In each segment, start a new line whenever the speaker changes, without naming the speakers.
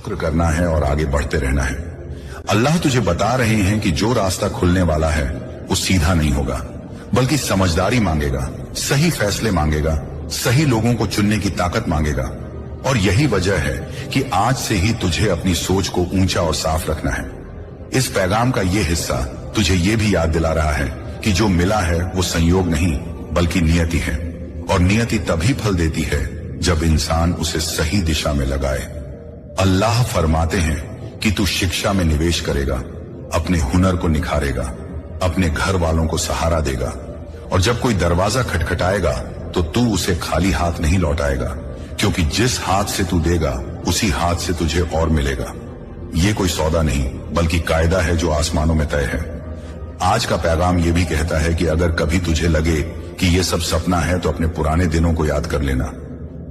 शुक्र करना है और आगे बढ़ते रहना है। अल्लाह तुझे बता रहे हैं कि जो रास्ता खुलने वाला है वो सीधा नहीं होगा, बल्कि समझदारी मांगेगा, सही फैसले मांगेगा, सही लोगों को चुनने की ताकत मांगेगा। और यही वजह है कि आज से ही तुझे अपनी सोच को ऊंचा और साफ रखना है। इस पैगाम का ये हिस्सा तुझे ये भी याद दिला रहा है कि जो मिला है वो संयोग नहीं बल्कि नियति है, और नियति तभी फल देती है जब इंसान उसे सही दिशा में लगाए। अल्लाह फरमाते हैं कि तू शिक्षा में निवेश करेगा, अपने हुनर को निखारेगा, अपने घर वालों को सहारा देगा, और जब कोई दरवाजा खटखटाएगा तो तू उसे खाली हाथ नहीं लौटाएगा, क्योंकि जिस हाथ से तू देगा उसी हाथ से तुझे और मिलेगा। ये कोई सौदा नहीं बल्कि कायदा है जो आसमानों में तय है। आज का पैगाम ये भी कहता है कि अगर कभी तुझे लगे कि ये सब सपना है तो अपने पुराने दिनों को याद कर लेना,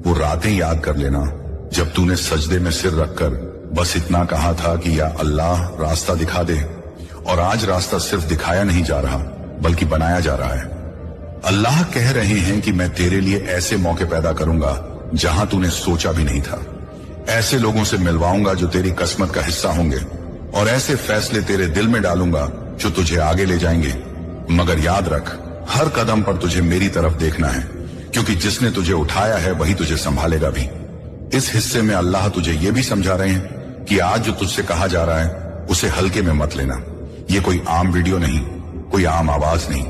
वो रातें याद कर लेना जब तूने सजदे में सिर रखकर बस इतना कहा था कि या अल्लाह रास्ता दिखा दे। और आज रास्ता सिर्फ दिखाया नहीं जा रहा बल्कि बनाया जा रहा है। अल्लाह कह रहे हैं कि मैं तेरे लिए ऐसे मौके पैदा करूंगा जहां तूने सोचा भी नहीं था, ऐसे लोगों से मिलवाऊंगा जो तेरी किस्मत का हिस्सा होंगे, और ऐसे फैसले तेरे दिल में डालूंगा जो तुझे आगे ले जाएंगे। मगर याद रख, हर कदम पर तुझे मेरी तरफ देखना है, क्योंकि जिसने तुझे उठाया है वही तुझे संभालेगा भी। इस हिस्से में अल्लाह तुझे ये भी समझा रहे हैं कि आज जो तुझसे कहा जा रहा है उसे हल्के में मत लेना। ये कोई आम वीडियो नहीं, कोई आम आवाज नहीं,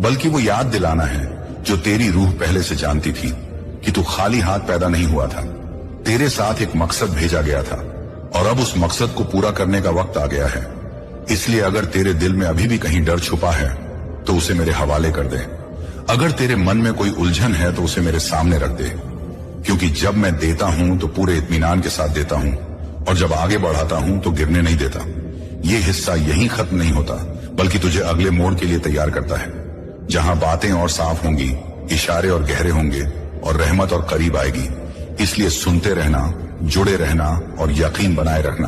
बल्कि वो याद दिलाना है जो तेरी रूह पहले से जानती थी कि तू खाली हाथ पैदा नहीं हुआ था। तेरे साथ एक मकसद भेजा गया था, और अब उस मकसद को पूरा करने का वक्त आ गया है। इसलिए अगर तेरे दिल में अभी भी कहीं डर छुपा है तो उसे मेरे हवाले कर दे। अगर तेरे मन में कोई उलझन है तो उसे मेरे सामने रख दे, क्योंकि जब मैं देता हूं तो पूरे इत्मीनान के साथ देता हूं, और जब आगे बढ़ाता हूं तो गिरने नहीं देता। ये हिस्सा यहीं खत्म नहीं होता बल्कि तुझे अगले मोड़ के लिए तैयार करता है, जहां बातें और साफ होंगी, इशारे और गहरे होंगे, और रहमत और करीब आएगी। इसलिए सुनते रहना, जुड़े रहना और यकीन बनाए रखना,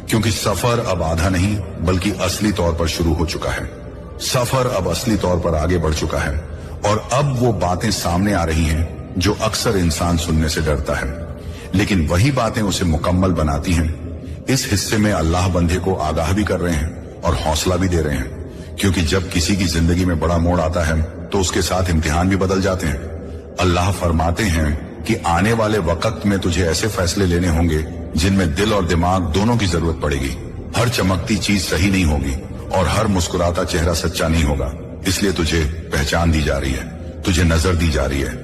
क्योंकि सफर अब आधा नहीं बल्कि असली तौर पर शुरू हो चुका है। सफर अब असली तौर पर आगे बढ़ चुका है, और अब वो बातें सामने आ रही हैं जो अक्सर इंसान सुनने से डरता है, लेकिन वही बातें उसे मुकम्मल बनाती हैं। इस हिस्से में अल्लाह बंदे को आगाह भी कर रहे हैं और हौसला भी दे रहे हैं, क्योंकि जब किसी की जिंदगी में बड़ा मोड़ आता है तो उसके साथ इम्तिहान भी बदल जाते हैं। अल्लाह फरमाते हैं कि आने वाले वक्त में तुझे ऐसे फैसले लेने होंगे जिनमें दिल और दिमाग दोनों की जरूरत पड़ेगी। हर चमकती चीज सही नहीं होगी और हर मुस्कुराता चेहरा सच्चा नहीं होगा। इसलिए तुझे पहचान दी जा रही है, तुझे नजर दी जा रही है,